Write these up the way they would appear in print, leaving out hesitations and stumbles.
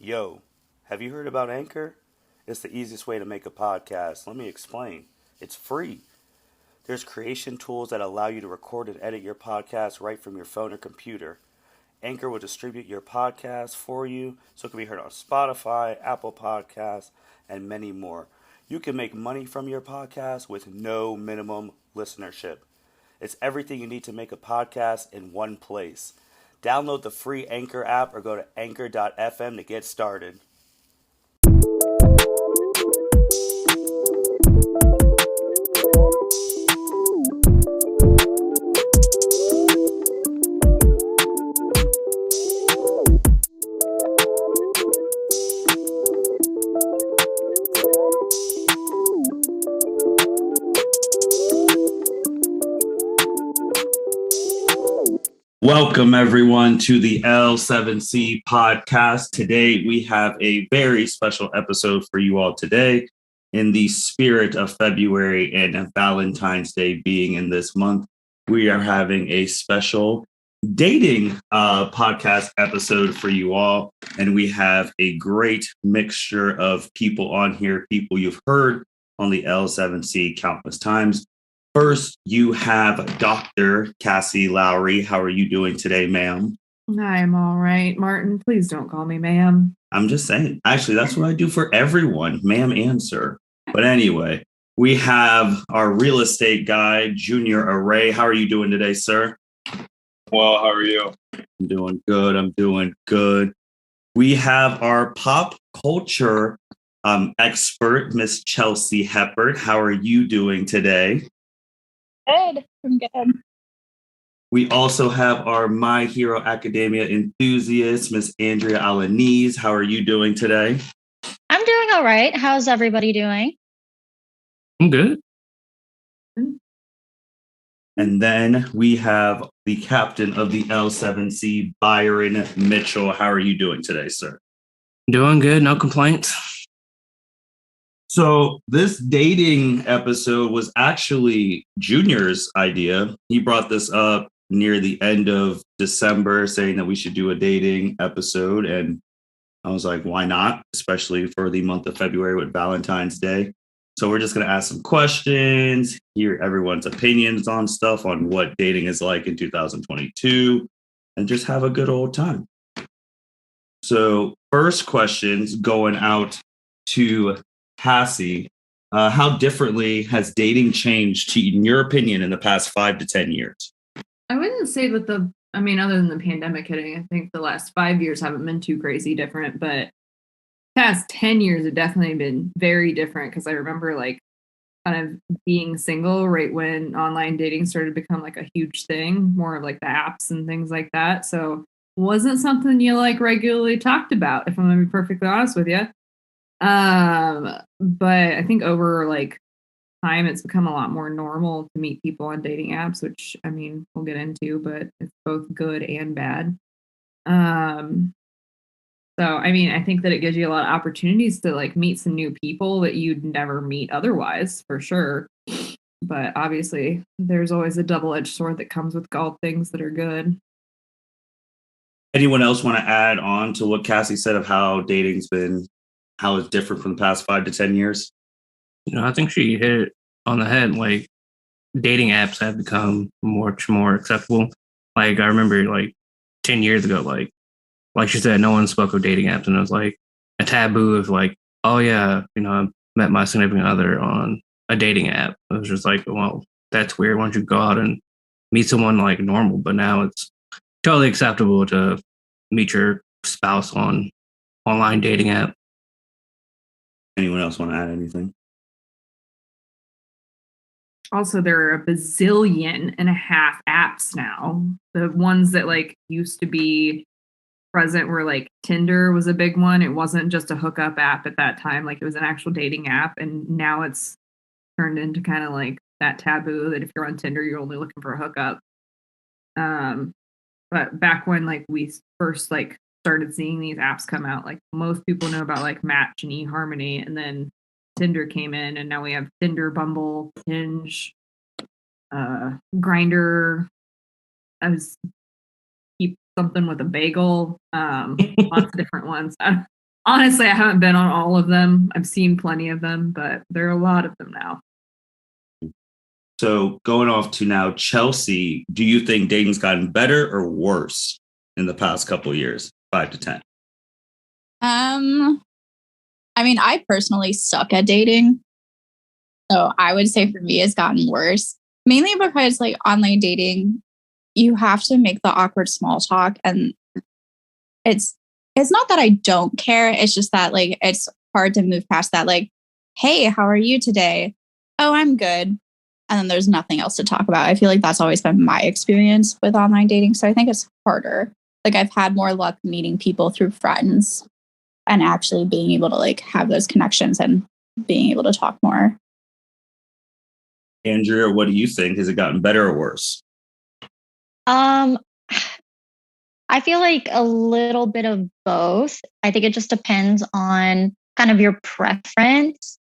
Yo, have you heard about Anchor? It's the easiest way to make a podcast. Let me explain. It's free. There's creation tools that allow you to record and edit your podcast right from your phone or computer. Anchor will distribute your podcast for you so it can be heard on Spotify, Apple Podcasts, and many more. You can make money from your podcast with no minimum listenership. It's everything you need to make a podcast in one place. Download the free Anchor app or go to anchor.fm to get started. Welcome, everyone, to the L7C podcast. Today, we have a very special episode for you all today. In the spirit of February and Valentine's Day being in this month, we are having a special dating podcast episode for you all. And we have a great mixture of people on here, people you've heard on the L7C countless times. First, you have Dr. Cassie Lowry. How are you doing today, ma'am? I'm all right, Martin. Please don't call me ma'am. I'm just saying. Actually, that's what I do for everyone, ma'am and sir. But anyway, we have our real estate guy, Junior Array. How are you doing today, sir? Well, how are you? I'm doing good. We have our pop culture expert, Miss Chelsea Heppert. How are you doing today? Good. I'm good. We also have our My Hero Academia enthusiast, Miss Andrea Alanese. How are you doing today? I'm doing all right. How's everybody doing? I'm good. And then we have the captain of the L7C, Byron Mitchell. How are you doing today, sir? Doing good. No complaints. So this dating episode was actually Junior's idea. He brought this up near the end of December, saying that we should do a dating episode. And I was like, why not? Especially for the month of February with Valentine's Day. So we're just going to ask some questions, hear everyone's opinions on stuff, on what dating is like in 2022, and just have a good old time. So first questions going out to Cassie. How differently has dating changed, in your opinion, in the past 5 to 10 years? I wouldn't say that other than the pandemic hitting, I think the last 5 years haven't been too crazy different, but past 10 years have definitely been very different because I remember like kind of being single right when online dating started to become like a huge thing, more of like the apps and things like that. So wasn't something you like regularly talked about, if I'm gonna be perfectly honest with you. But I think over like time, it's become a lot more normal to meet people on dating apps, which I mean, we'll get into, but it's both good and bad. So I mean, I think that it gives you a lot of opportunities to like meet some new people that you'd never meet otherwise, for sure. But obviously, there's always a double-edged sword that comes with all things that are good. Anyone else want to add on to what Cassie said of how dating's been, how it's different from the past 5 to 10 years? I think she hit it on the head. Like, dating apps have become much more acceptable. Like, I remember like 10 years ago, like she said, no one spoke of dating apps, and it was like a taboo of like, oh yeah, I met my significant other on a dating app. It was just like, well, that's weird. Why don't you go out and meet someone like normal? But now it's totally acceptable to meet your spouse on online dating app. Anyone else want to add anything? Also, there are a bazillion and a half apps now. The ones that like used to be present were like Tinder was a big one. It wasn't just a hookup app at that time. Like it was an actual dating app. And now it's turned into kind of like that taboo that if you're on Tinder, you're only looking for a hookup. But back when like we first like started seeing these apps come out, like most people know about like Match and eHarmony, and then Tinder came in, and now we have Tinder, Bumble, Hinge, Grinder. I was keep something with a bagel. Lots of different ones. Honestly, I haven't been on all of them. I've seen plenty of them, but there are a lot of them now. So going off to now, Chelsea, do you think dating's gotten better or worse in the past couple of years, 5 to 10? I mean, I personally suck at dating. So I would say for me, it's gotten worse. Mainly because like online dating, you have to make the awkward small talk. And it's not that I don't care. It's just that like it's hard to move past that. Like, hey, how are you today? Oh, I'm good. And then there's nothing else to talk about. I feel like that's always been my experience with online dating. So I think it's harder. Like I've had more luck meeting people through friends and actually being able to like have those connections and being able to talk more. Andrea, what do you think? Has it gotten better or worse? I feel like a little bit of both. I think it just depends on kind of your preference.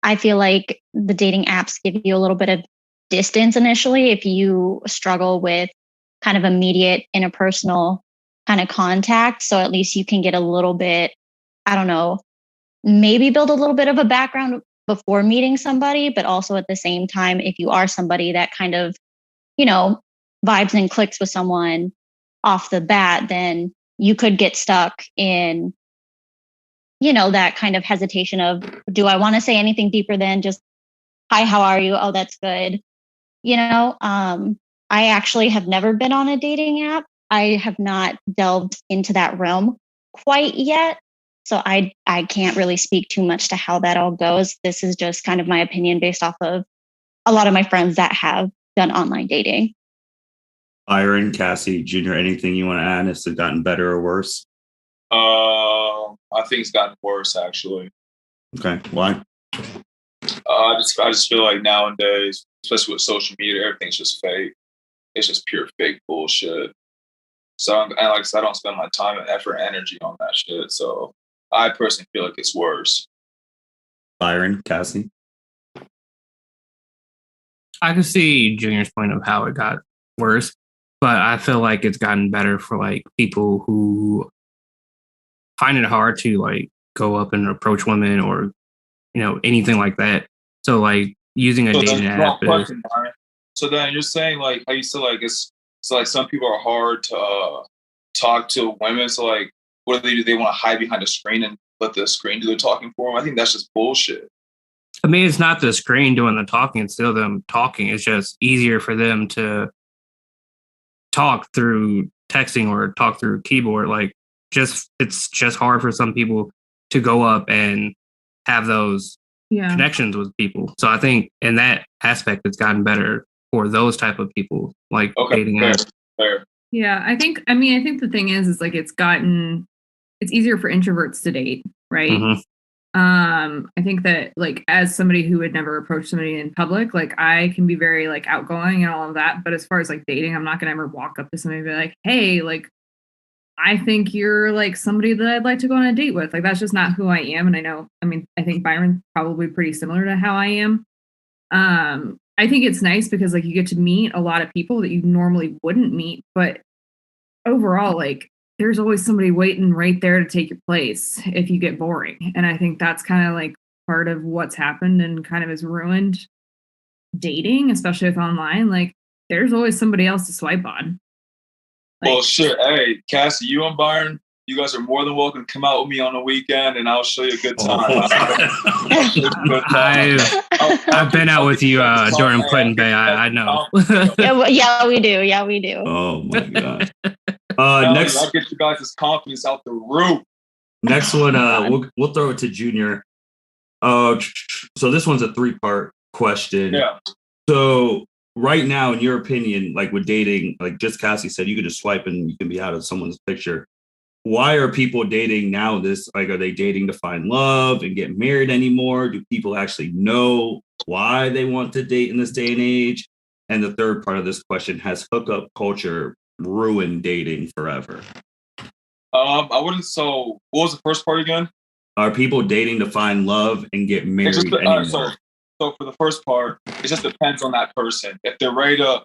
I feel like the dating apps give you a little bit of distance initially if you struggle with kind of immediate interpersonal kind of contact. So at least you can get a little bit, I don't know, maybe build a little bit of a background before meeting somebody, but also at the same time, if you are somebody that kind of, vibes and clicks with someone off the bat, then you could get stuck in, that kind of hesitation of, do I want to say anything deeper than just, hi, how are you? Oh, that's good. I actually have never been on a dating app. I have not delved into that realm quite yet. So I can't really speak too much to how that all goes. This is just kind of my opinion based off of a lot of my friends that have done online dating. Byron, Cassie, Junior, anything you want to add? Has it gotten better or worse? I think it's gotten worse actually. Okay, why? I just feel like nowadays, especially with social media, everything's just fake. It's just pure fake bullshit. So, like I said, I don't spend my time and effort and energy on that shit. So, I personally feel like it's worse. Byron, Cassie? I can see Junior's point of how it got worse, but I feel like it's gotten better for like people who find it hard to like go up and approach women or anything like that. So like using a dating app is. So then you're saying like how you said like it's so like some people are hard to talk to women. So like what do? They want to hide behind a screen and let the screen do the talking for them? I think that's just bullshit. I mean, it's not the screen doing the talking; it's still them talking. It's just easier for them to talk through texting or talk through keyboard. Like, it's just hard for some people to go up and have those connections with people. So I think in that aspect, it's gotten better for those type of people, like dating apps. Fair. Yeah, I think the thing is like it's easier for introverts to date, right? Mm-hmm. I think that like as somebody who would never approach somebody in public, like I can be very like outgoing and all of that, but as far as like dating, I'm not gonna ever walk up to somebody and be like, hey, like I think you're like somebody that I'd like to go on a date with. Like that's just not who I am. And I think Byron's probably pretty similar to how I am. I think it's nice because like you get to meet a lot of people that you normally wouldn't meet, but overall, like there's always somebody waiting right there to take your place if you get boring. And I think that's kind of like part of what's happened and kind of has ruined dating, especially with online. Like there's always somebody else to swipe on. Well, shit. Hey, Cassie, you and Byron, you guys are more than welcome to come out with me on the weekend and I'll show you a good time. I've been out with you during Clinton Bay. I know. Yeah, we do. Yeah, we do. Oh my God. Next, I'll get you guys' confidence out the roof. Next one, we'll throw it to Junior. So this one's a 3-part question. Yeah. So right now, in your opinion, like with dating, like just Cassie said, you can just swipe and you can be out of someone's picture. Why are people dating now? Are they dating to find love and get married anymore? Do people actually know why they want to date in this day and age? And the third part of this question, has hookup culture ruined dating forever? I wouldn't. So what was the first part again? Are people dating to find love and get married anymore? So for the first part, it just depends on that person. If they're ready to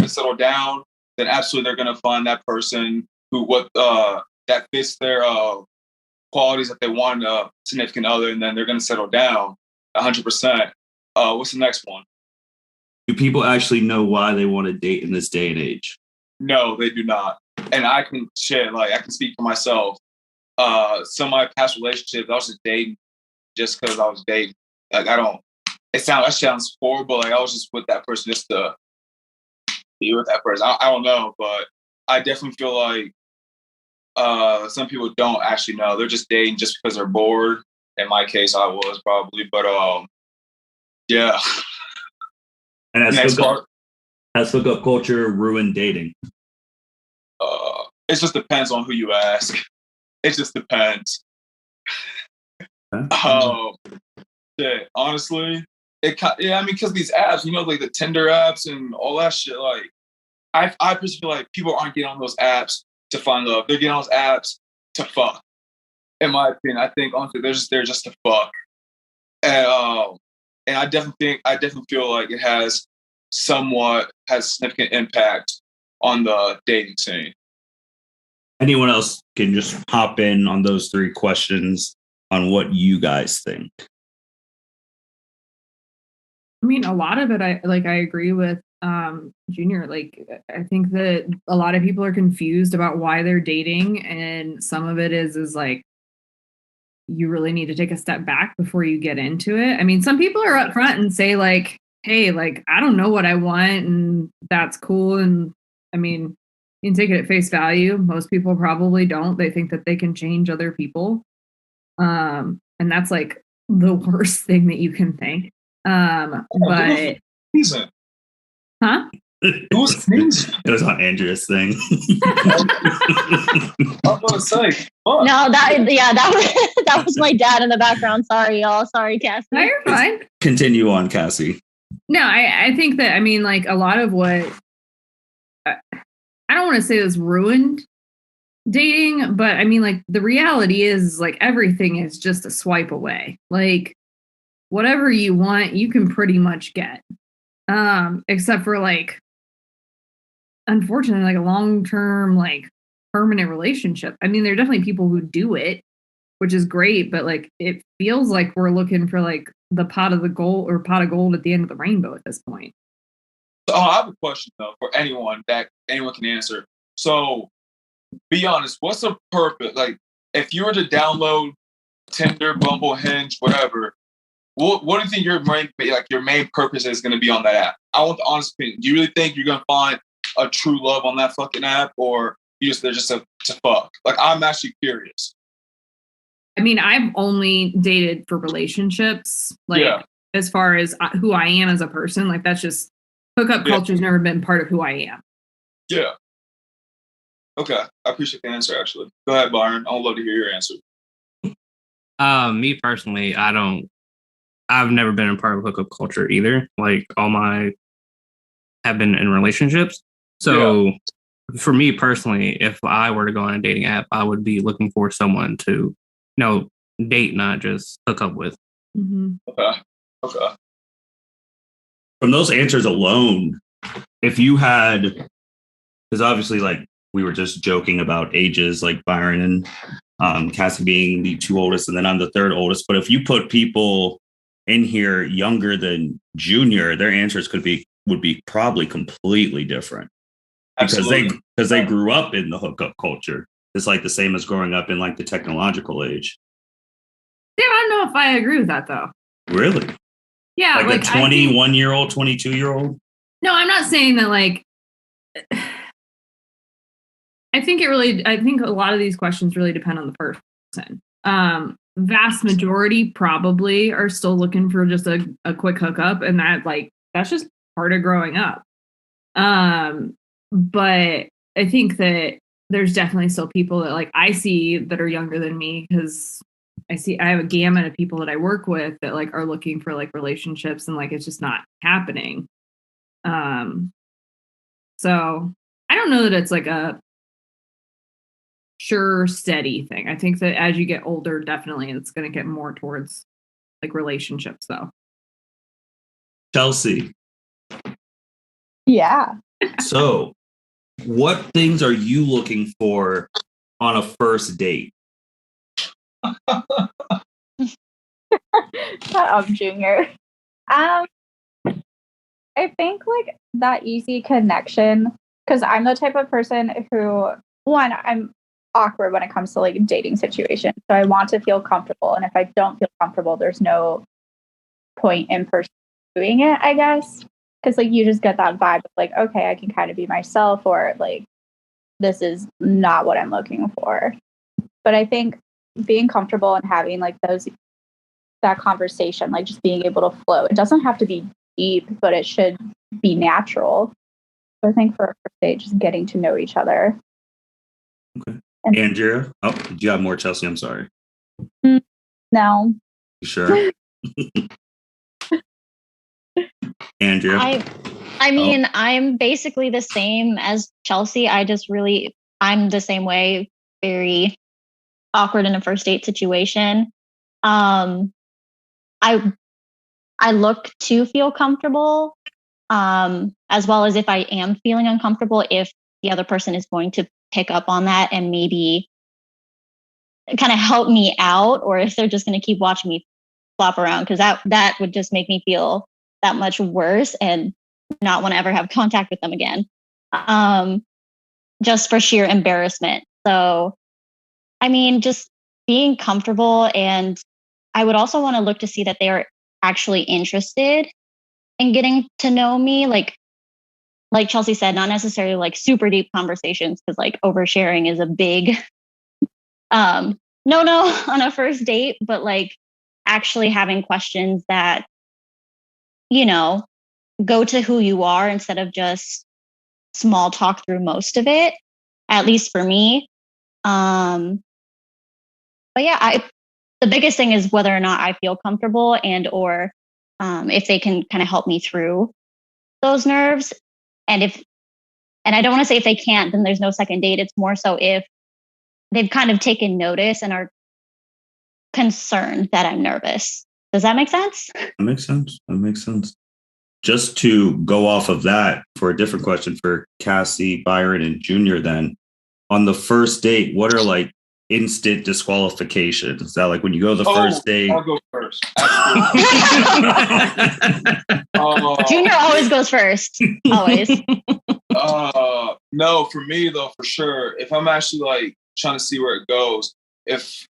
settle down, then absolutely they're gonna find that person that fits their qualities that they want in a significant other, and then they're going to settle down 100%. What's the next one? Do people actually know why they want to date in this day and age? No, they do not. And I can speak for myself. Some of my past relationships, I was just dating just because I was dating. Like, that sounds horrible. Like, I was just with that person just to be with that person. I don't know, but I definitely feel like some people don't actually know. They're just dating just because they're bored. In my case, I was probably, but yeah. And has hookup culture ruined dating? It just depends on who you ask. It just depends. Shit, honestly, because these apps, like the Tinder apps and all that shit, like I just feel like people aren't getting on those apps to find love. They're getting on those apps to fuck. In my opinion, I think honestly they're just to fuck. And I definitely feel like it has significant impact on the dating scene. Anyone else can just hop in on those three questions on what you guys think. I mean, a lot of it, I agree with Junior. Like, I think that a lot of people are confused about why they're dating, and some of it is like, you really need to take a step back before you get into it. I mean, some people are upfront and say like, hey, like, I don't know what I want, and that's cool. And I mean, you can take it at face value. Most people probably don't. They think that they can change other people. And that's like the worst thing that you can think. But huh? It was on Andrea's thing. I'm gonna say, no, that was my dad in the background. Sorry, y'all. Sorry, Cassie. No, you're fine. Continue on, Cassie. No, I think that, I mean, like, a lot of what I don't want to say this ruined dating, but I mean, like, the reality is like everything is just a swipe away. Like, whatever you want, you can pretty much get. Except for like, unfortunately, like a long-term, like permanent relationship. I mean, there are definitely people who do it, which is great, but like it feels like we're looking for like the pot of gold at the end of the rainbow at this point. So I have a question though for anyone that anyone can answer. So be honest, what's the purpose? Like, if you were to download Tinder, Bumble, Hinge, whatever, what do you think your main purpose is going to be on that app? I want the honest opinion. Do you really think you're going to find a true love on that fucking app, or they're just to fuck? Like, I'm actually curious. I mean, I've only dated for relationships. Like, as far as who I am as a person, like that's just hookup culture's never been part of who I am. Yeah. Okay, I appreciate the answer. Actually, go ahead, Byron. I would love to hear your answer. Me personally, I've never been a part of hookup culture either. Like, all my have been in relationships. So for me personally, if I were to go on a dating app, I would be looking for someone to, date, not just hook up with. Mm-hmm. Okay. From those answers alone, if you had, because obviously, like, we were just joking about ages, like Byron and Cassie being the two oldest, and then I'm the third oldest. But if you put people in here younger than Junior, their answers would be probably completely different. Because they grew up in the hookup culture. It's like the same as growing up in like the technological age. Yeah, I don't know if I agree with that though. Really? Yeah, like a 21-year-old, 22-year-old? No, I'm not saying that like I think a lot of these questions really depend on the person. Vast majority probably are still looking for just a quick hookup, and that's just part of growing up. But I think that there's definitely still people that like I see that are younger than me, because I have a gamut of people that I work with that like are looking for like relationships, and like it's just not happening. So I don't know that it's like a sure steady thing. I think that as you get older, definitely it's going to get more towards like relationships though. Chelsea. Yeah. So what things are you looking for on a first date? Shut up, Junior. I think like that easy connection, because I'm the type of person who, one, I'm awkward when it comes to like dating situations. So I want to feel comfortable. And if I don't feel comfortable, there's no point in pursuing it, I guess. Because like you just get that vibe of like, okay, I can kind of be myself, or like this is not what I'm looking for. But I think being comfortable and having like that conversation, like just being able to flow. It doesn't have to be deep, but it should be natural. So I think for a first date, just getting to know each other. Okay. And Andrea, oh, do you have more, Chelsea? I'm sorry. no. You sure? Andrea? I mean, I'm basically the same as Chelsea. I'm the same way, very awkward in a first date situation. I look to feel comfortable, as well as if I am feeling uncomfortable, if the other person is going to pick up on that and maybe kind of help me out, or if they're just going to keep watching me flop around, because that would just make me feel that much worse and not want to ever have contact with them again, just for sheer embarrassment. So, I mean, just being comfortable, and I would also want to look to see that they are actually interested in getting to know me. Like Chelsea said, not necessarily like super deep conversations, because like oversharing is a big no on a first date, but like actually having questions that, go to who you are instead of just small talk through most of it, at least for me. But yeah, the biggest thing is whether or not I feel comfortable, and or if they can kind of help me through those nerves. And I don't want to say if they can't, then there's no second date. It's more so if they've kind of taken notice and are concerned that I'm nervous. Does that make sense? That makes sense. Just to go off of that for a different question for Cassie, Byron, and Junior, then on the first date, what are like instant disqualifications? Is that like when you go to the first date? I'll go first. Junior always goes first. Always. No, for me though, for sure. If I'm actually like trying to see where it goes, if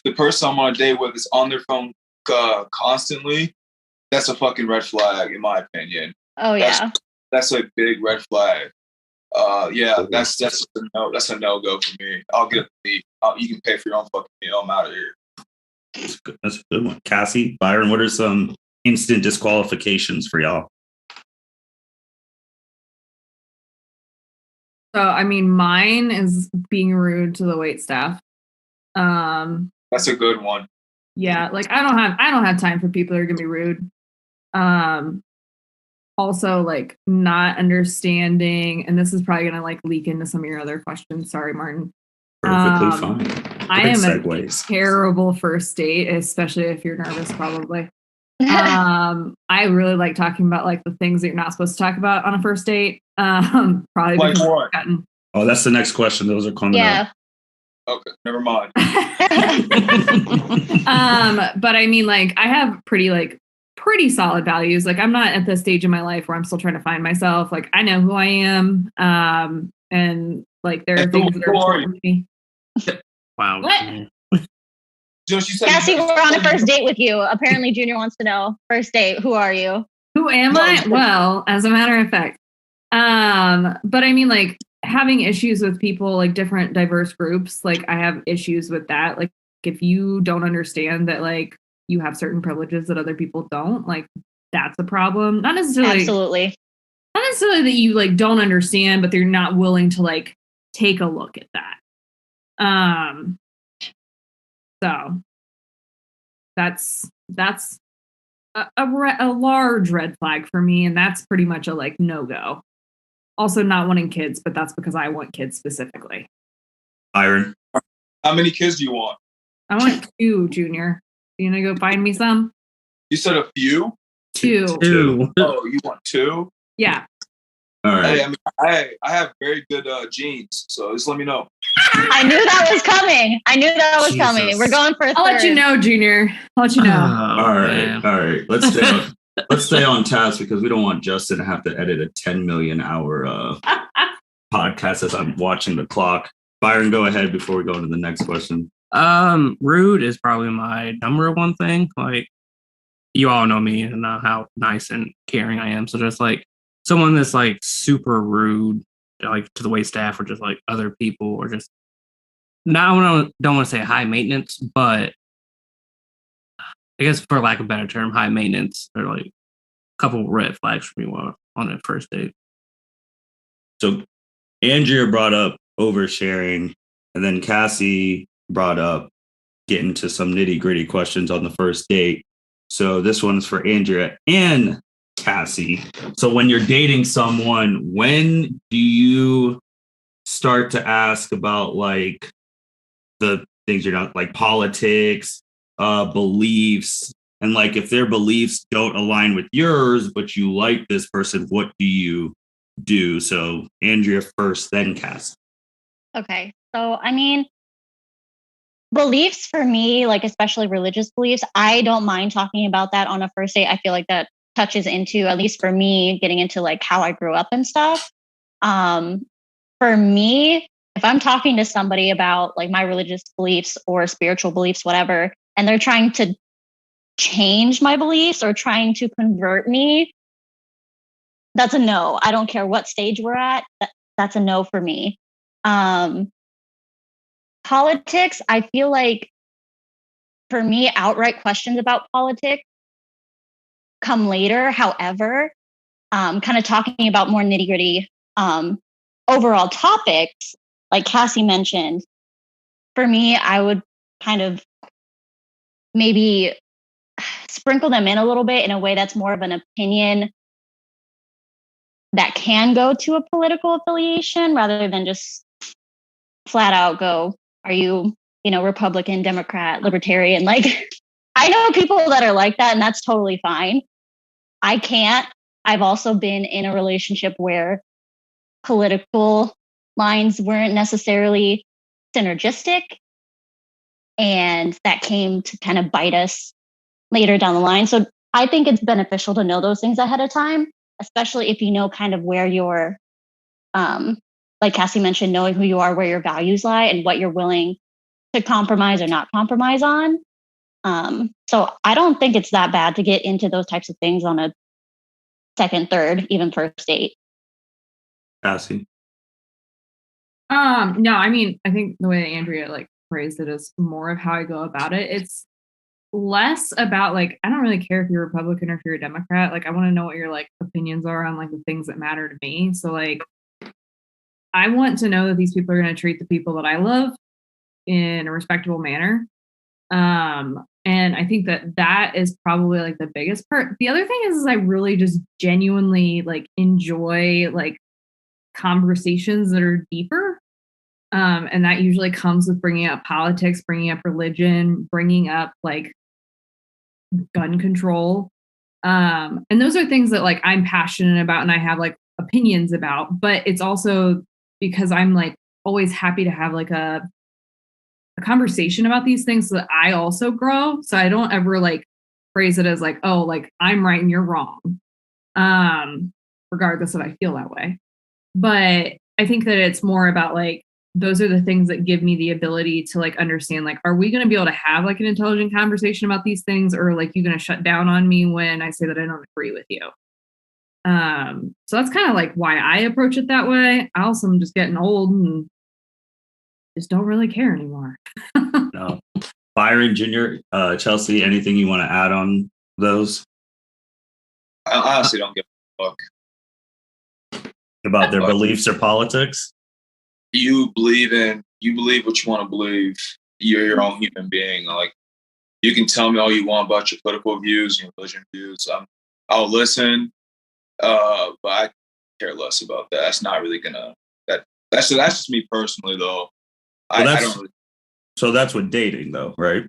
the person I'm on a date with is on their phone constantly, that's a fucking red flag, in my opinion. Oh yeah, that's a big red flag. Yeah, that's a no. That's a no go for me. I'll get the. You can pay for your own fucking meal. I'm out of here. That's a good one. Cassie, Byron, what are some instant disqualifications for y'all? So, I mean, mine is being rude to the wait staff. That's a good one. Yeah, like I don't have time for people that are gonna be rude. Also like not understanding, and this is probably gonna like leak into some of your other questions. Sorry, Martin. Perfectly fine. I am segues. a terrible first date, especially if you're nervous, probably. I really like talking about like the things that you're not supposed to talk about on a first date. Probably like what? Oh, that's the next question. Those are coming up. Okay, never mind. But I mean, like, I have pretty solid values. Like, I'm not at the stage in my life where I'm still trying to find myself. Like, I know who I am. And like, there are things that are important to me. Wow. What? Cassie, we're on a first date with you. Apparently, Junior wants to know. First date, who are you? Who am I? Well, as a matter of fact. But I mean, like, having issues with people, like different diverse groups, like I have issues with that. Like, if you don't understand that, like, you have certain privileges that other people don't, like, that's a problem. Not necessarily that you like don't understand, but they're not willing to like take a look at that. So that's a large red flag for me, and that's pretty much a like no-go. Also not wanting kids, but that's because I want kids specifically. Byron, how many kids do you want? I want 2, Junior. You gonna go find me some? You said a few? 2. Oh, you want 2? Yeah. All right. Hey, I mean, I have very good genes, so just let me know. I knew that was coming. Jesus. We're going for a third. I'll let you know, Junior. I'll let you know. All right. Let's stay on task because we don't want Justin to have to edit a 10 million hour podcast as I'm watching the clock. Byron, go ahead before we go into the next question. Rude is probably my number one thing. Like, you all know me and how nice and caring I am. So just like someone that's like super rude, like to the wait staff or just like other people, or just don't want to say high maintenance, but I guess for lack of a better term, high maintenance, or like a couple red flags for me on a first date. So Andrea brought up oversharing, and then Cassie brought up getting to some nitty gritty questions on the first date. So this one's for Andrea and Cassie. So when you're dating someone, when do you start to ask about like the things you're not, like politics, beliefs, and like if their beliefs don't align with yours, but you like this person, what do you do? So Andrea first, then Cassie. Okay. So, I mean, beliefs for me, like especially religious beliefs, I don't mind talking about that on a first date. I feel like that touches into, at least for me, getting into like how I grew up and stuff. For me, if I'm talking to somebody about like my religious beliefs or spiritual beliefs, whatever, and they're trying to change my beliefs or trying to convert me, that's a no. I don't care what stage we're at. That's a no for me. Politics, I feel like for me, outright questions about politics come later. However, kind of talking about more nitty gritty overall topics, like Cassie mentioned, for me, I would kind of maybe sprinkle them in a little bit in a way that's more of an opinion that can go to a political affiliation rather than just flat out go, are you, Republican, Democrat, Libertarian? Like, I know people that are like that, and that's totally fine. I can't. I've also been in a relationship where political lines weren't necessarily synergistic, and that came to kind of bite us later down the line. So I think it's beneficial to know those things ahead of time, especially if you know kind of where your, like Cassie mentioned, knowing who you are, where your values lie, and what you're willing to compromise or not compromise on. So I don't think it's that bad to get into those types of things on a second, third, even first date. Cassie. No, I mean, I think the way that Andrea like phrased it is more of how I go about it. It's less about like, I don't really care if you're a Republican or if you're a Democrat. Like, I want to know what your like opinions are on like the things that matter to me. So like, I want to know that these people are going to treat the people that I love in a respectable manner. And I think that is probably like the biggest part. The other thing is I really just genuinely like enjoy like conversations that are deeper. And that usually comes with bringing up politics, bringing up religion, bringing up like gun control. And those are things that like I'm passionate about and I have like opinions about, but it's also because I'm like always happy to have like a conversation about these things so that I also grow. So I don't ever like phrase it as like, oh, like I'm right and you're wrong. Regardless if I feel that way. But I think that it's more about like, those are the things that give me the ability to like understand, like, are we going to be able to have like an intelligent conversation about these things, or like you going to shut down on me when I say that I don't agree with you? So that's kind of like why I approach it that way. I also am just getting old and just don't really care anymore. No. Byron, Junior, Chelsea, anything you want to add on those? I honestly don't give a fuck About their beliefs or politics? You believe what you want to believe. You're your own human being. Like, you can tell me all you want about your political views, your religion views. I'll listen, but I care less about that. That's not really gonna. That's just me personally, though. I don't really. So that's with dating, though, right?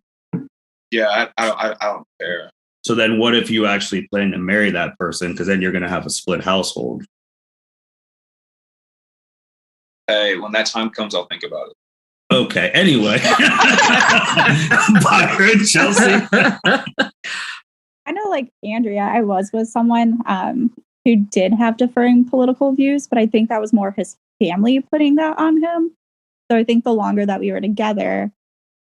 Yeah, I don't care. So then, what if you actually plan to marry that person? Because then you're going to have a split household. Hey, when that time comes, I'll think about it. Okay. Anyway, Byron, Chelsea. I know, like Andrea, I was with someone who did have differing political views, but I think that was more his family putting that on him. So I think the longer that we were together,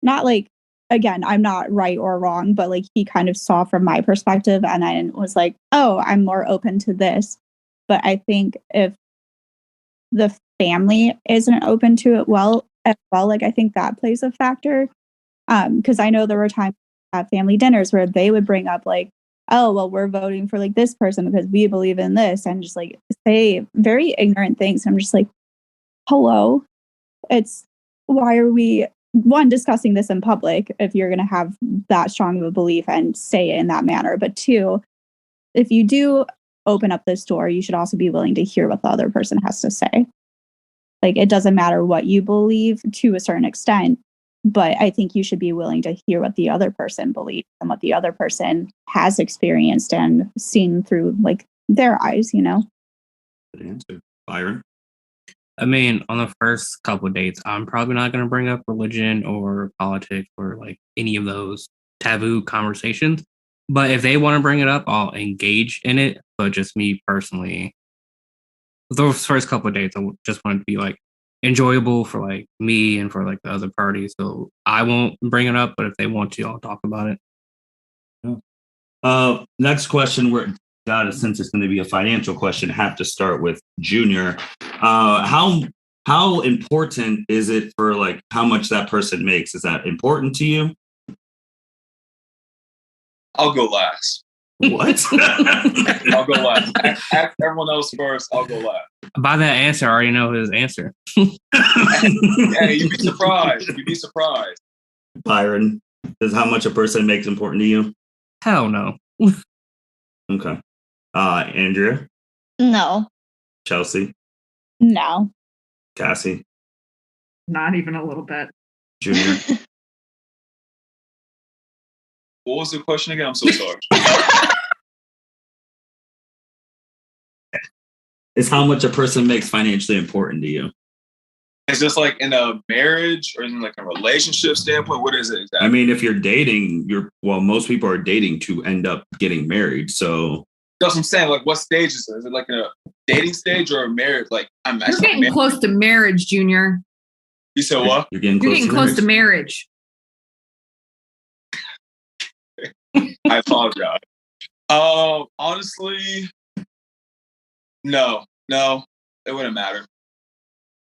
not like, again, I'm not right or wrong, but like he kind of saw from my perspective and then was like, oh, I'm more open to this. But I think if the family isn't open to it as well, like I think that plays a factor. Because I know there were times at family dinners where they would bring up like, oh, well, we're voting for like this person because we believe in this, and just like say very ignorant things. I'm just like, hello, it's why are we discussing this in public if you're going to have that strong of a belief and say it in that manner? But two, if you do open up this door, you should also be willing to hear what the other person has to say. Like, it doesn't matter what you believe to a certain extent, but I think you should be willing to hear what the other person believes and what the other person has experienced and seen through like their eyes, you know? Good answer. Byron? I mean, on the first couple of dates, I'm probably not going to bring up religion or politics or like any of those taboo conversations. But if they want to bring it up, I'll engage in it. But just me personally, those first couple of dates, I just want it to be like enjoyable for like me and for like the other party. So I won't bring it up, but if they want to, I'll talk about it. Next question. Since it's going to be a financial question, have to start with Junior. How important is it for like how much that person makes? Is that important to you? I'll go last. What? I'll go last. Ask everyone else first. I'll go last. By that answer, I already know his answer. Hey, you'd be surprised. You'd be surprised. Byron, is how much a person makes important to you? Hell no. Okay. Andrea? No. Chelsea? No. Cassie? Not even a little bit. Junior? What was the question again? I'm so sorry. Is how much a person makes financially important to you? Is this like in a marriage or in like a relationship standpoint? What is it exactly? I mean, if you're dating, most people are dating to end up getting married. So that's what I'm saying. Like, what stage is it? Is it like a dating stage or a marriage? Like, I'm You're getting close to marriage, Junior. You said what? You're getting close to marriage. I apologize. Honestly, no, it wouldn't matter.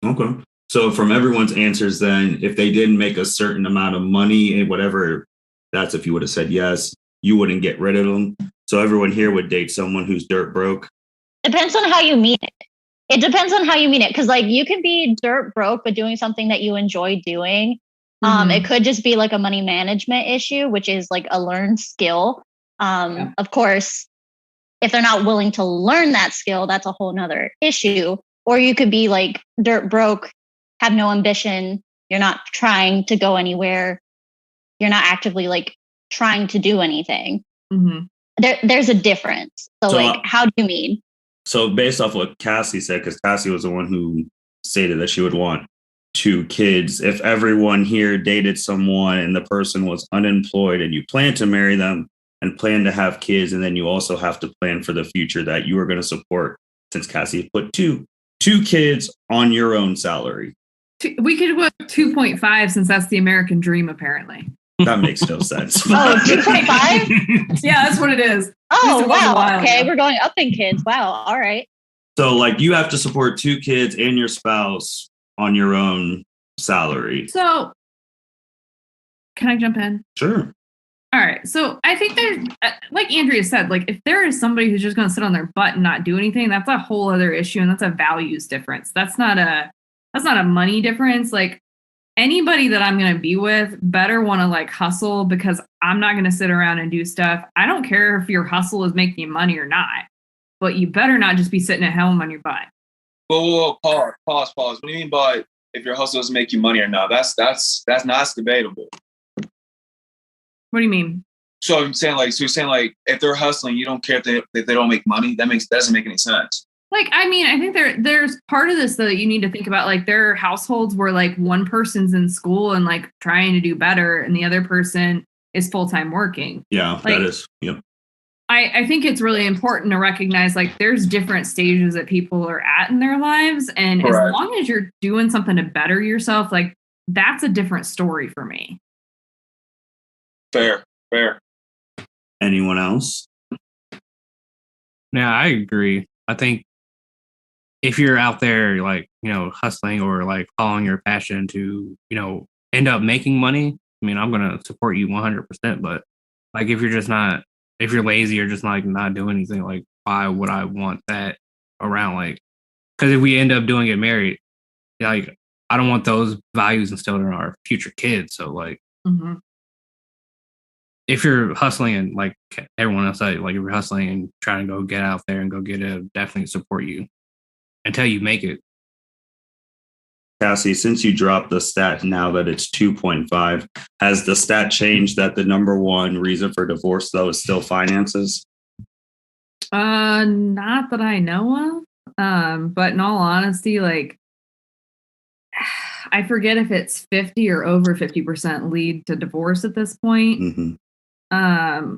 Okay. So from everyone's answers, then, if they didn't make a certain amount of money and whatever, that's if you would have said yes, you wouldn't get rid of them. So everyone here would date someone who's dirt broke. Depends on how you mean it. It depends on how you mean it. Because like you can be dirt broke, but doing something that you enjoy doing. It could just be like a money management issue, which is like a learned skill. Of course, if they're not willing to learn that skill, that's a whole nother issue. Or you could be like dirt broke, have no ambition. You're not trying to go anywhere. You're not actively like trying to do anything. Mm-hmm. There's a difference. So like, how do you mean? So based off what Cassie said, because Cassie was the one who stated that she would want 2 kids. If everyone here dated someone and the person was unemployed and you plan to marry them and plan to have kids, and then you also have to plan for the future that you are going to support, since Cassie put two kids on your own salary. We could go 2.5 since that's the American dream, apparently. That makes no sense. Oh, 2.5? Yeah, that's what it is. Oh, wow. Okay, we're going up in kids. Wow. All right. So like you have to support 2 kids and your spouse on your own salary. So can I jump in? Sure. All right. So I think there's, like Andrea said, like if there is somebody who's just going to sit on their butt and not do anything, that's a whole other issue. And that's a values difference. That's not a money difference. Like anybody that I'm going to be with better want to like hustle, because I'm not going to sit around and do stuff. I don't care if your hustle is making you money or not, but you better not just be sitting at home on your butt. Whoa, pause. What do you mean by if your hustle doesn't make you money or not? That's debatable. What do you mean? So you're saying like if they're hustling, you don't care if they don't make money. That doesn't make any sense. Like, I mean, I think there's part of this though that you need to think about. Like, there are households where like one person's in school and like trying to do better, and the other person is full time working. Yeah, Like, that is. Yep. I think it's really important to recognize like there's different stages that people are at in their lives. And as Correct. long as you're doing something to better yourself, like that's a different story for me. Fair. Anyone else? Yeah, I agree. I think if you're out there like, hustling or like following your passion to, end up making money, I mean, I'm gonna support you 100%. But like if you're lazy or just like not doing anything, like why would I want that around? Like, because if we end up doing it married, like I don't want those values instilled in our future kids. So like if you're hustling and like everyone else said, like if you're hustling and trying to go get out there and go get it, definitely support you until you make it. Cassie, since you dropped the stat now that it's 2.5, has the stat changed that the number one reason for divorce though is still finances? Not that I know of. But in all honesty, like I forget if it's 50 or over 50% lead to divorce at this point. Mm-hmm.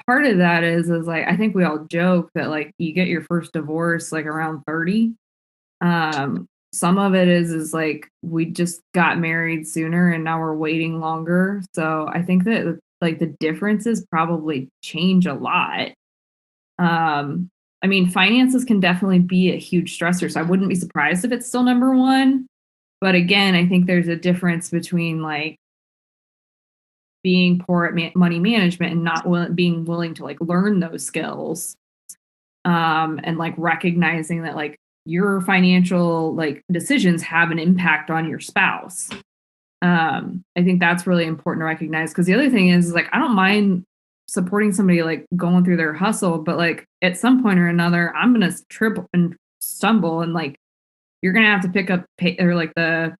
Part of that is like I think we all joke that like you get your first divorce like around 30. Some of it is like we just got married sooner and now we're waiting longer. So I think that like the differences probably change a lot. I mean, finances can definitely be a huge stressor. So I wouldn't be surprised if it's still number one. But again, I think there's a difference between like being poor at money management and not being willing to like learn those skills. And like recognizing that like your financial like decisions have an impact on your spouse. I think that's really important to recognize, because the other thing is like I don't mind supporting somebody like going through their hustle, but like at some point or another I'm gonna trip and stumble, and like you're gonna have to pick up or like the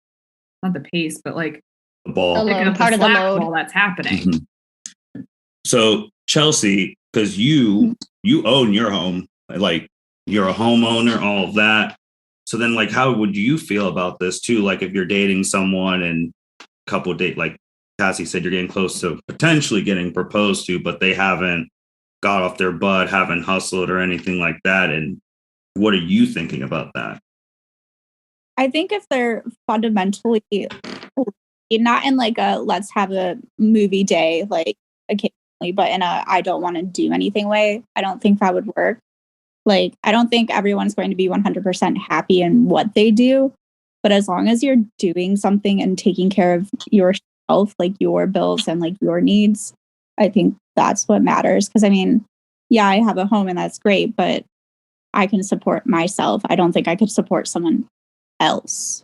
not the pace, but like The ball. pick up part the of the slack load. while that's happening. Mm-hmm. So Chelsea, because you own your home, like you're a homeowner, all of that. So then like how would you feel about this too? Like if you're dating someone and a couple of date, like Cassie said, you're getting close to potentially getting proposed to, but they haven't got off their butt, haven't hustled or anything like that. And what are you thinking about that? I think if they're fundamentally not in like a let's have a movie day, like occasionally, but in a I don't want to do anything way, I don't think that would work. Like, I don't think everyone's going to be 100% happy in what they do. But as long as you're doing something and taking care of yourself, like your bills and like your needs, I think that's what matters. Because I mean, yeah, I have a home and that's great, but I can support myself. I don't think I could support someone else.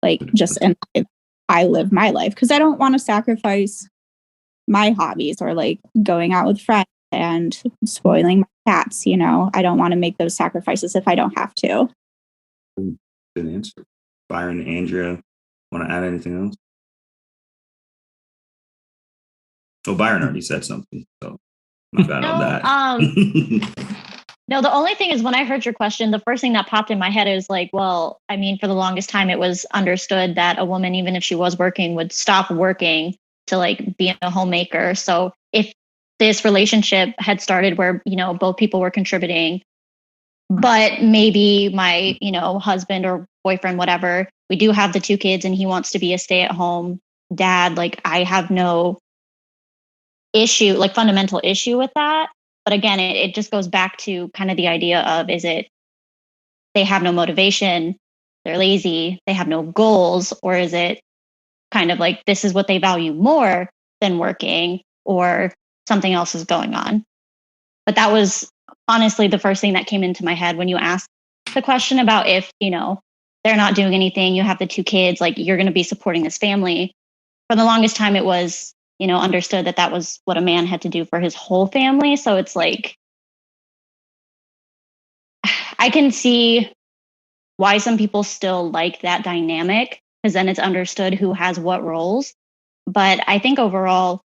Like just in I live my life, because I don't want to sacrifice my hobbies or like going out with friends and spoiling my cats. I don't want to make those sacrifices if I don't have to. Good answer. Byron, Andrea, want to add anything else? Oh, Byron already said something, so my bad on that. No, the only thing is when I heard your question, the first thing that popped in my head is like, well, I mean, for the longest time, it was understood that a woman, even if she was working, would stop working to like be a homemaker. So if this relationship had started where, both people were contributing, but maybe my, husband or boyfriend, whatever, we do have the 2 kids and he wants to be a stay-at-home dad, like I have no issue, like fundamental issue with that. But again, it just goes back to kind of the idea of, is it they have no motivation, they're lazy, they have no goals, or is it kind of like this is what they value more than working, or something else is going on? But that was honestly the first thing that came into my head when you asked the question about if, they're not doing anything, you have the 2 kids, like you're going to be supporting this family. For the longest time, it was, understood that that was what a man had to do for his whole family. So it's like, I can see why some people still like that dynamic, because then it's understood who has what roles. But I think overall,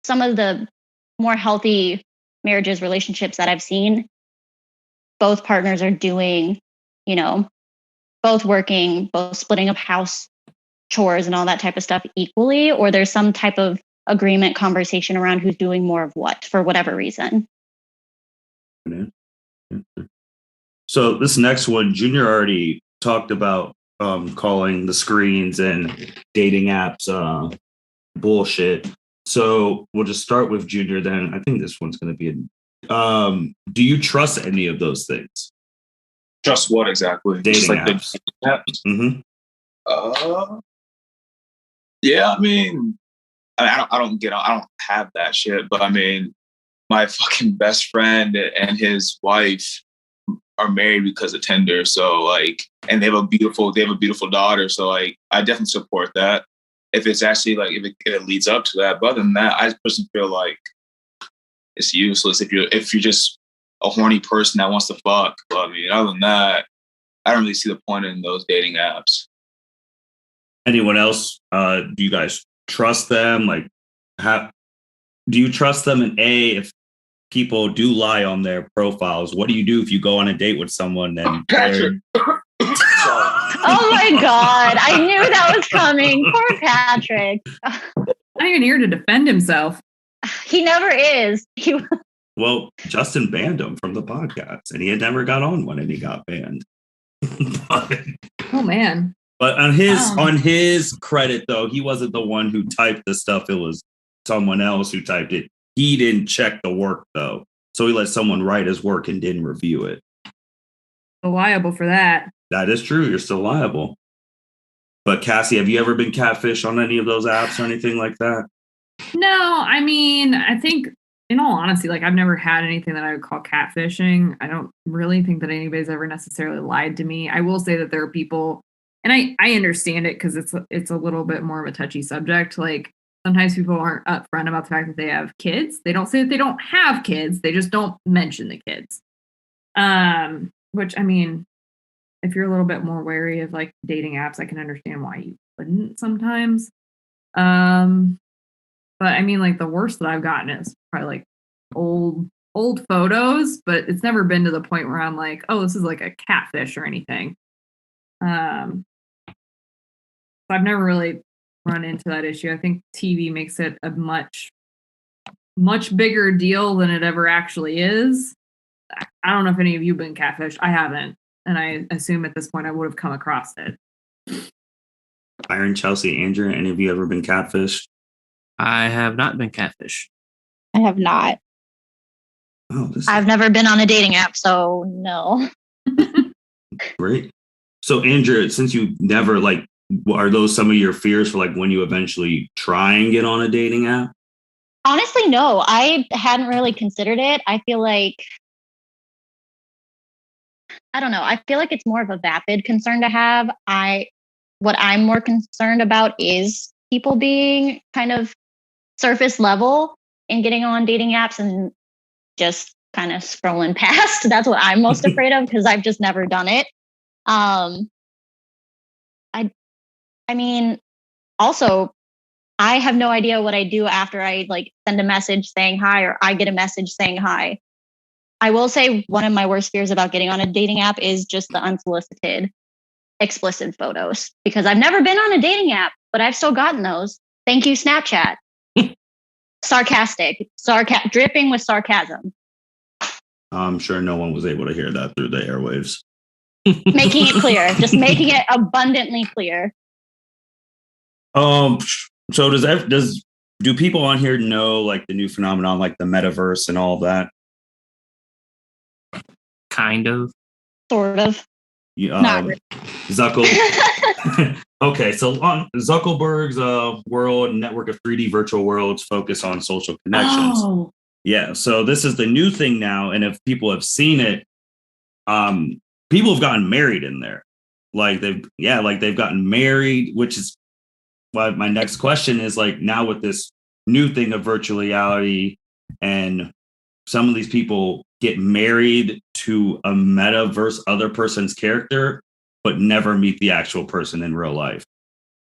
some of the more healthy marriages, relationships that I've seen, both partners are doing, you know, both working, both splitting up house chores and all that type of stuff equally, or there's some type of agreement conversation around who's doing more of what for whatever reason. So this next one, Junior already talked about calling the screens and dating apps bullshit. So we'll just start with Junior then. I think this one's going to be do you trust any of those things? Trust what exactly? Dating Just like apps. the apps? Mm-hmm. Yeah, I mean, I don't have that shit, but I mean, my fucking best friend and his wife are married because of Tinder. So like, and they have a beautiful daughter. So like, I definitely support that. If it's actually like, if it leads up to that, but other than that, I personally feel like it's useless if you're just a horny person that wants to fuck. But I mean, other than that, I don't really see the point in those dating apps. Anyone else? Do you guys trust them? Like, do you trust them? And if people do lie on their profiles, what do you do if you go on a date with someone and Patrick? Oh my God. I knew that was coming. Poor Patrick. Not even here to defend himself. He never is. Well, Justin banned him from the podcast, and he had never got on one, and he got banned. Oh man! But on his credit, though, he wasn't the one who typed the stuff. It was someone else who typed it. He didn't check the work, though, so he let someone write his work and didn't review it. So liable for that. That is true. You're still liable. But Cassie, have you ever been catfish on any of those apps or anything like that? No, I mean, I think in all honesty, like I've never had anything that I would call catfishing. I don't really think that anybody's ever necessarily lied to me. I will say that there are people, and I understand it because it's a little bit more of a touchy subject. Like sometimes people aren't upfront about the fact that they have kids. They don't say that they don't have kids. They just don't mention the kids. Which I mean, if you're a little bit more wary of like dating apps, I can understand why you wouldn't sometimes. But I mean, like the worst that I've gotten is probably like old photos, but it's never been to the point where I'm like, oh, this is like a catfish or anything. So I've never really run into that issue. I think TV makes it a much bigger deal than it ever actually is. I don't know if any of you have been catfished. I haven't. And I assume at this point I would have come across it. Byron, Chelsea, Andrew, any of you ever been catfished? I have not been catfished. I have not. Oh, I've never been on a dating app, so no. Great. So, Andrew, since you never are those some of your fears for like when you eventually try and get on a dating app? Honestly, no. I hadn't really considered it. I feel like, I don't know. I feel like it's more of a vapid concern to have. What I'm more concerned about is people being kind of surface level and getting on dating apps and just kind of scrolling past. That's what I'm most afraid of because I've just never done it. I mean, also, I have no idea what I do after I like send a message saying hi or I get a message saying hi. I will say one of my worst fears about getting on a dating app is just the unsolicited, explicit photos because I've never been on a dating app, but I've still gotten those. Thank you, Snapchat. Sarcastic, dripping with sarcasm. I'm sure no one was able to hear that through the airwaves. Making it clear, just making it abundantly clear. So do people on here know like the new phenomenon, like the metaverse and all that? Kind of. Sort of. Not really. Okay, so on Zuckerberg's world network of 3D virtual worlds focus on social connections. Oh. Yeah, so this is the new thing now, and if people have seen it, people have gotten married in there. Like they've gotten married, which is why my next question is like now with this new thing of virtual reality, and some of these people get married to a metaverse other person's character, but never meet the actual person in real life.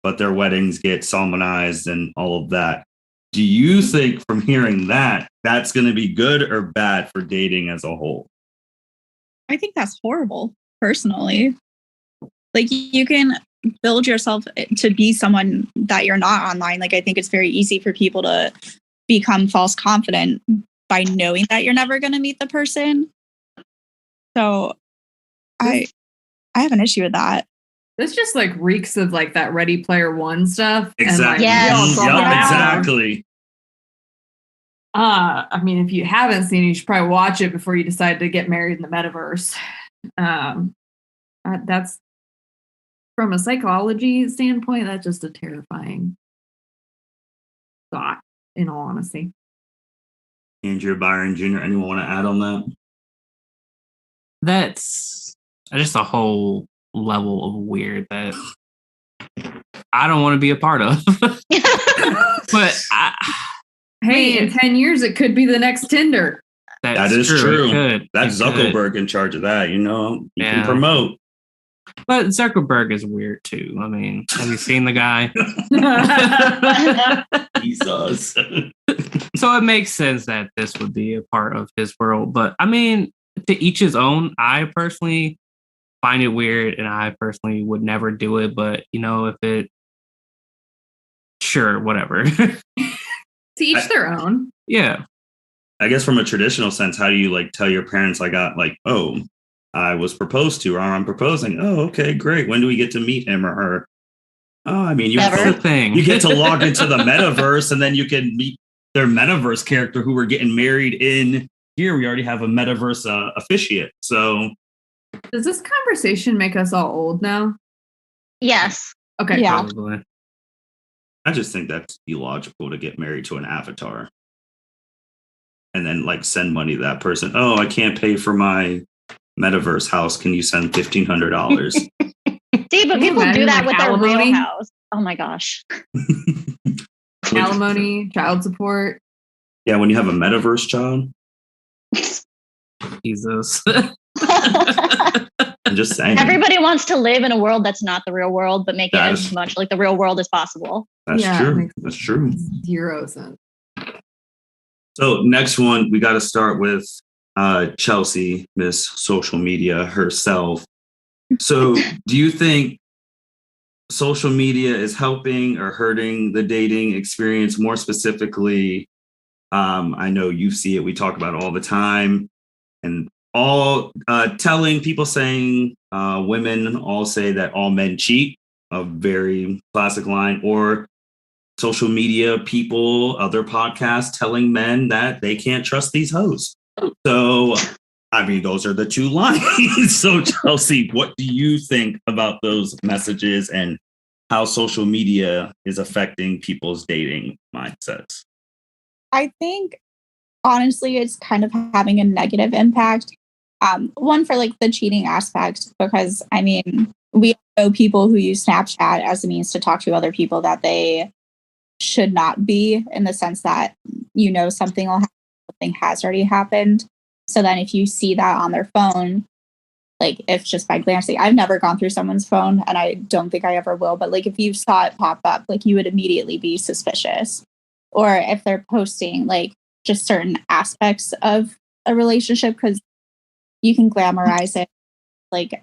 But their weddings get solemnized and all of that. Do you think from hearing that, that's going to be good or bad for dating as a whole? I think that's horrible, personally. Like, you can build yourself to be someone that you're not online. Like, I think it's very easy for people to become false confident by knowing that you're never going to meet the person. So I have an issue with that. This just like reeks of like that Ready Player One stuff. Exactly. Yes. Exactly. I mean, if you haven't seen it, you should probably watch it before you decide to get married in the metaverse. That's from a psychology standpoint, that's just a terrifying thought, in all honesty. Andrew Byron Jr., anyone want to add on that? That's just a whole level of weird that I don't want to be a part of. But hey, in 10 years, it could be the next Tinder. That is true. That's Zuckerberg in charge of that, you can promote. But Zuckerberg is weird too. I mean, have you seen the guy? Jesus. So it makes sense that this would be a part of his world. But I mean, to each his own. I personally find it weird, and I personally would never do it. But if it, sure, whatever. To each their own. Yeah. I guess from a traditional sense, how do you like tell your parents I was proposed to, or I'm proposing? Oh, okay, great. When do we get to meet him or her? Oh, I mean, you get to log into the metaverse, and then you can meet their metaverse character who we're getting married in. Here, we already have a metaverse officiate. So, does this conversation make us all old now? Yes. Okay. Yeah. Probably. I just think that's illogical to get married to an avatar and then send money to that person. Oh, I can't pay for my metaverse house. Can you send $1,500? See, but people do that with their real house. Oh my gosh. Alimony, child support. Yeah, when you have a metaverse child. Jesus. I'm just saying. Everybody wants to live in a world that's not the real world, but make it as much like the real world as possible. That's true. That's true. 0 cents. So next one, we got to start with Chelsea, Miss Social Media herself. So do you think social media is helping or hurting the dating experience? More specifically, I know you see it, we talk about it all the time, and all telling people saying women all say that all men cheat, a very classic line, or social media people, other podcasts telling men that they can't trust these hoes. So, I mean, those are the two lines. So, Chelsea, what do you think about those messages and how social media is affecting people's dating mindsets? I think, honestly, it's kind of having a negative impact. One, for the cheating aspect, because, I mean, we know people who use Snapchat as a means to talk to other people that they should not be, in the sense that something will happen, something has already happened. So then if you see that on their phone, if just by glancing, I've never gone through someone's phone, and I don't think I ever will, but if you saw it pop up, you would immediately be suspicious. Or if they're posting just certain aspects of a relationship, because you can glamorize it.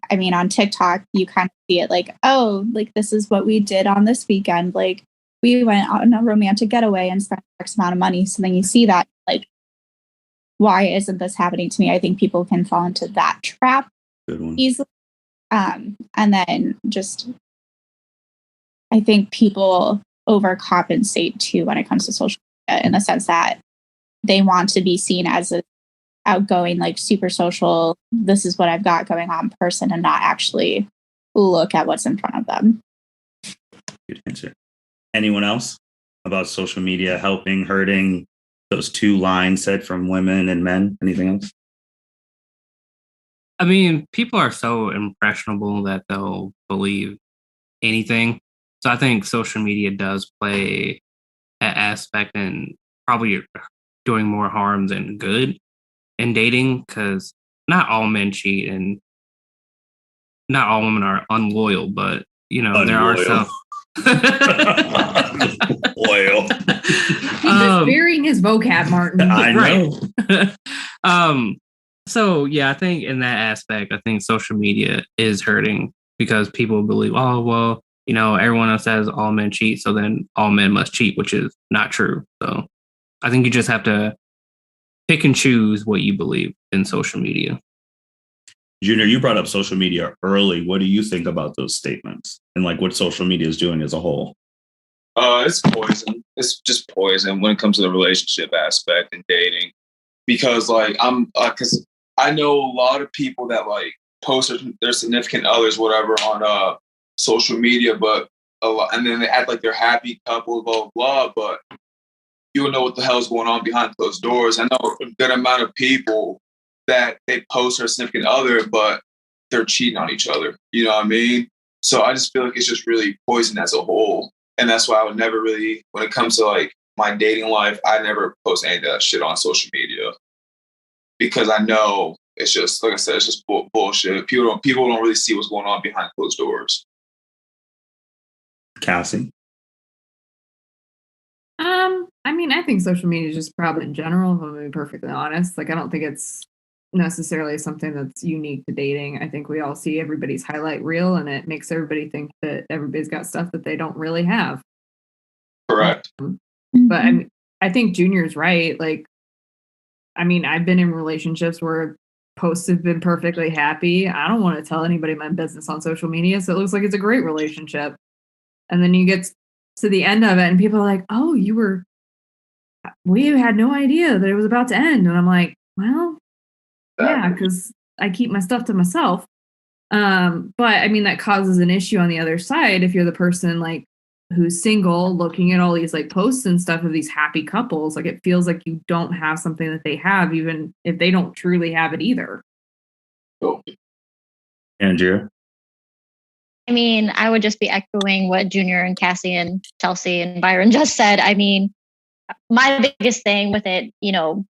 I mean, on TikTok, you kind of see it this is what we did on this weekend. We went on a romantic getaway and spent X amount of money. So then you see that, why isn't this happening to me? I think people can fall into that trap easily. And then I think people overcompensate too when it comes to social media, in the sense that they want to be seen as a outgoing, super social, this is what I've got going on person, and not actually look at what's in front of them. Good answer. Anyone else about social media helping, hurting, those two lines said from women and men? Anything else? I mean, people are so impressionable that they'll believe anything. So I think social media does play an aspect and probably doing more harm than good in dating, because not all men cheat and not all women are unloyal, but there are some. Loyal. He's just burying his vocab, Martin. I know. So yeah, I think in that aspect, I think social media is hurting because people believe, oh well, everyone else says all men cheat, so then all men must cheat, which is not true. So I think you just have to pick and choose what you believe in social media. Junior, you brought up social media early. What do you think about those statements and like what social media is doing as a whole? It's poison. It's just poison when it comes to the relationship aspect and dating. Because because I know a lot of people that like post their significant others, whatever, on social media, but and then they act like they're happy couples, blah blah blah. But you don't know what the hell's going on behind closed doors. I know a good amount of people that they post their significant other, but they're cheating on each other. You know what I mean? So I just feel like it's just really poison as a whole. And that's why I would never really, when it comes to like my dating life, I never post any of that shit on social media. Because I know it's just, like I said, it's just bullshit. People don't really see what's going on behind closed doors. Cassie? I mean, I think social media is just probably in general, if I'm going to be perfectly honest. Like, I don't think it's necessarily something that's unique to dating. I think we all see everybody's highlight reel, and it makes everybody think that everybody's got stuff that they don't really have. Correct. But I think Junior's right. Like, I mean, I've been in relationships where posts have been perfectly happy. I don't want to tell anybody my business on social media, so it looks like it's a great relationship. And then you get to the end of it, and people are like, "Oh, we had no idea that it was about to end." And I'm like, "Well, yeah, because I keep my stuff to myself." But I mean, that causes an issue on the other side if you're the person like who's single, looking at all these like posts and stuff of these happy couples. Like, it feels like you don't have something that they have, even if they don't truly have it either. Oh. Andrea? I mean, I would just be echoing what Junior and Cassie and Chelsea and Byron just said. I mean, my biggest thing with it,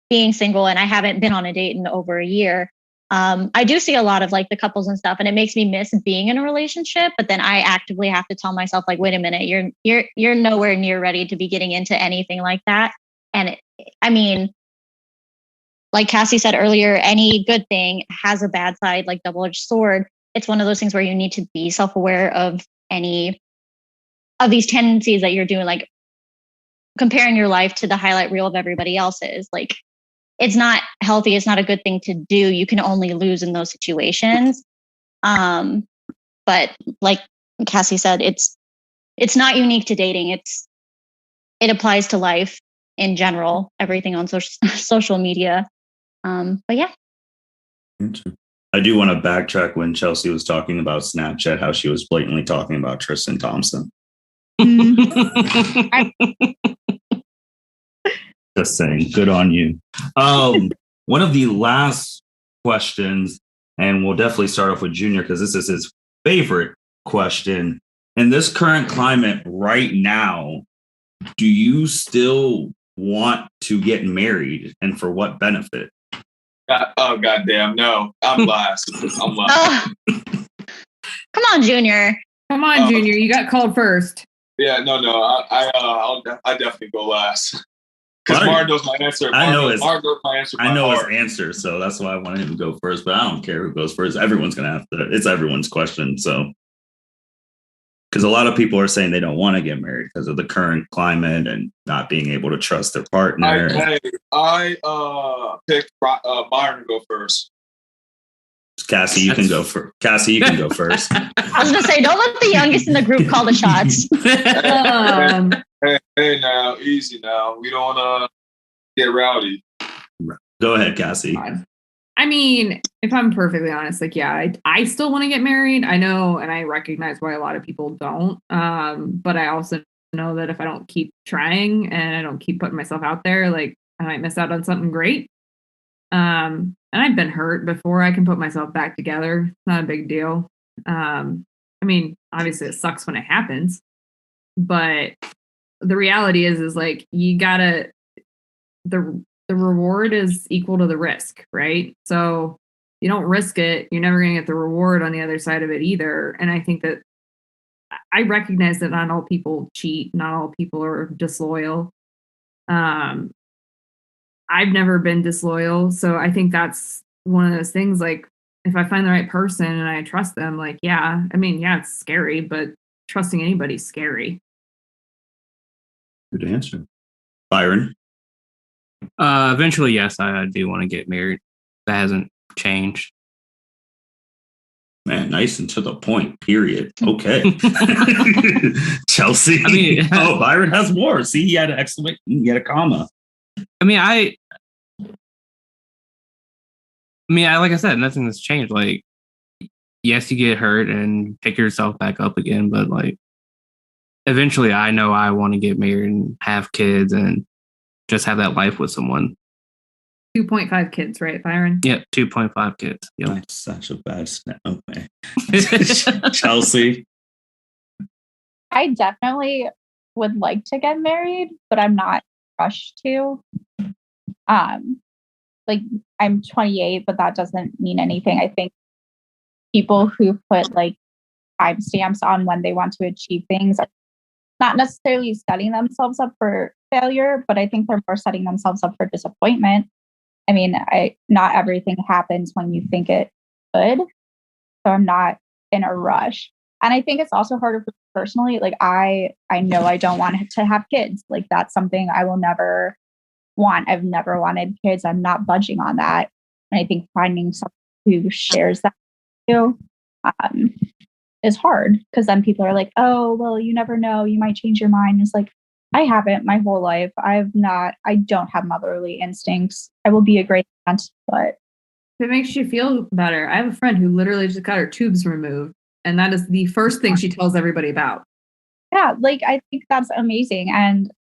being single, and I haven't been on a date in over a year. I do see a lot of like the couples and stuff, and it makes me miss being in a relationship. But then I actively have to tell myself, like, wait a minute, you're nowhere near ready to be getting into anything like that. And I mean, like Cassie said earlier, any good thing has a bad side, like double-edged sword. It's one of those things where you need to be self-aware of any of these tendencies that you're doing, like comparing your life to the highlight reel of everybody else's. Like, it's not healthy. It's not a good thing to do. You can only lose in those situations. But like Cassie said, it's not unique to dating. It applies to life in general, everything on social media. But yeah. I do want to backtrack when Chelsea was talking about Snapchat, how she was blatantly talking about Tristan Thompson. Just saying, good on you. One of the last questions, and we'll definitely start off with Junior because this is his favorite question. In this current climate right now, do you still want to get married, and for what benefit? Oh, goddamn, no. I'm last. I'm last. Come on, Junior. Come on, Junior. You got called first. Yeah, no. I definitely go last. Because Mark knows my answer. Mark knows my answer. I know his answer, so that's why I wanted him to go first. But I don't care who goes first. Everyone's gonna have to. It's everyone's question. So, because a lot of people are saying they don't want to get married because of the current climate and not being able to trust their partner. I picked Byron to go first. Cassie, you can go first. Cassie, you can go first. I was gonna say, don't let the youngest in the group call the shots. Hey, now, easy now. We don't want to get rowdy. Go ahead, Cassie. I mean, if I'm perfectly honest, like, yeah, I still want to get married. I know, and I recognize why a lot of people don't. But I also know that if I don't keep trying and I don't keep putting myself out there, like, I might miss out on something great. And I've been hurt before. I can put myself back together. It's not a big deal. I mean, obviously it sucks when it happens, but the reality is like, you gotta, the reward is equal to the risk, right? So you don't risk it, you're never gonna get the reward on the other side of it either. And I think that I recognize that not all people cheat, not all people are disloyal. I've never been disloyal, so I think that's one of those things like if I find the right person and I trust them, like, yeah, I mean, yeah, it's scary, but trusting anybody's scary. Good answer. Byron? Eventually, yes, I do want to get married. That hasn't changed. Man, nice and to the point, period. Okay. Chelsea. I mean, oh, Byron has more. See, he had an exclamation, he had a comma. I mean, like I said, nothing has changed. Like, yes, you get hurt and pick yourself back up again, but like, eventually, I know I want to get married and have kids and just have that life with someone. 2.5 kids, right, Byron? Yep, 2.5 kids. Yep. That's such a bad snap. Okay. Chelsea. I definitely would like to get married, but I'm not rushed to. Like I'm 28, but that doesn't mean anything. I think people who put like timestamps on when they want to achieve things are not necessarily setting themselves up for failure, but I think they're more setting themselves up for disappointment. I mean, not everything happens when you think it could. So I'm not in a rush. And I think it's also harder for me personally. Like I know I don't want to have kids. Like that's something I will never want. I've never wanted kids. I'm not budging on that. And I think finding someone who shares that with you is hard because then people are like, oh, well, you never know. You might change your mind. It's like, I haven't my whole life. I don't have motherly instincts. I will be a great aunt, but if it makes you feel better. I have a friend who literally just got her tubes removed. And that is the first thing she tells everybody about. Yeah, like I think that's amazing. And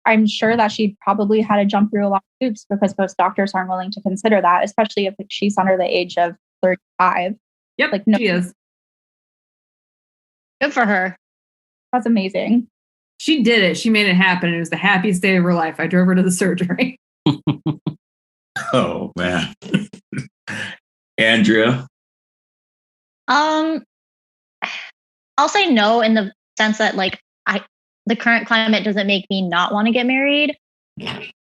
I'm sure that she probably had to jump through a lot of hoops because most doctors aren't willing to consider that, especially if she's under the age of 35. Yep, like no, she is. Good for her. That's amazing. She did it. She made it happen. It was the happiest day of her life. I drove her to the surgery. Oh, man. Andrea? I'll say no in the sense that like the current climate doesn't make me not want to get married.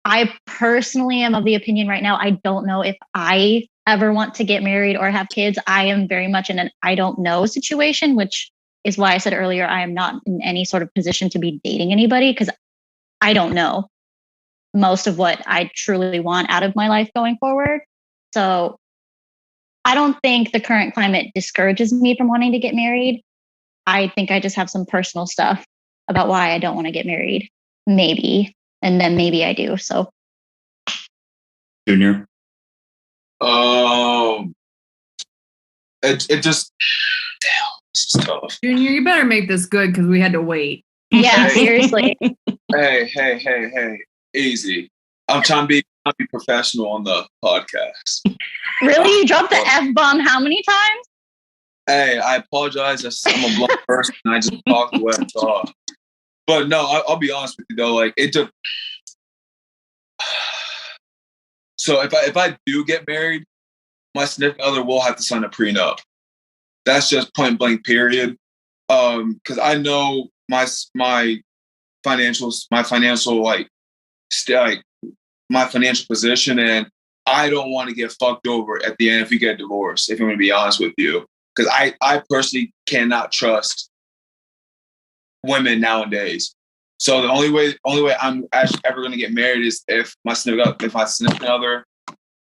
I personally am of the opinion right now, I don't know if I ever want to get married or have kids. I am very much in an I don't know situation, which is why I said earlier, I am not in any sort of position to be dating anybody because I don't know most of what I truly want out of my life going forward. So I don't think the current climate discourages me from wanting to get married. I think I just have some personal stuff about why I don't want to get married. Maybe. And then maybe I do. So Junior? It just it's tough. Junior, you better make this good because we had to wait. yeah, seriously. Hey, easy. I'm trying to be professional on the podcast. Really? You dropped the F-bomb how many times? Hey, I apologize. I'm a blunt person. I just talk the way I talk. But no, I'll be honest with you though. Like it took. So if I do get married, my significant other will have to sign a prenup. That's just point blank. Period. Because I know my financial position, and I don't want to get fucked over at the end if we get divorced. If I'm going to be honest with you, because I personally cannot trust women nowadays. So the only way I'm actually ever going to get married is if my significant other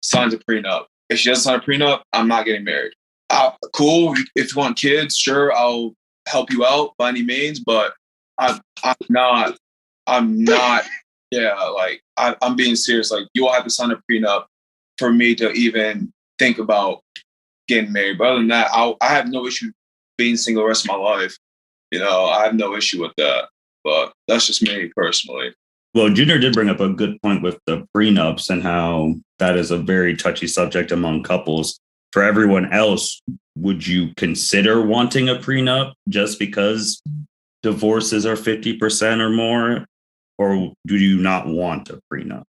signs a prenup. If she doesn't sign a prenup, I'm not getting married. Cool. If you want kids, sure, I'll help you out by any means, but I'm not. Yeah, like I'm being serious. Like you will have to sign a prenup for me to even think about getting married. But other than that, I have no issue being single the rest of my life. You know, I have no issue with that. But that's just me personally. Well, Junior did bring up a good point with the prenups and how that is a very touchy subject among couples. For everyone else, would you consider wanting a prenup just because divorces are 50% or more? Or do you not want a prenup?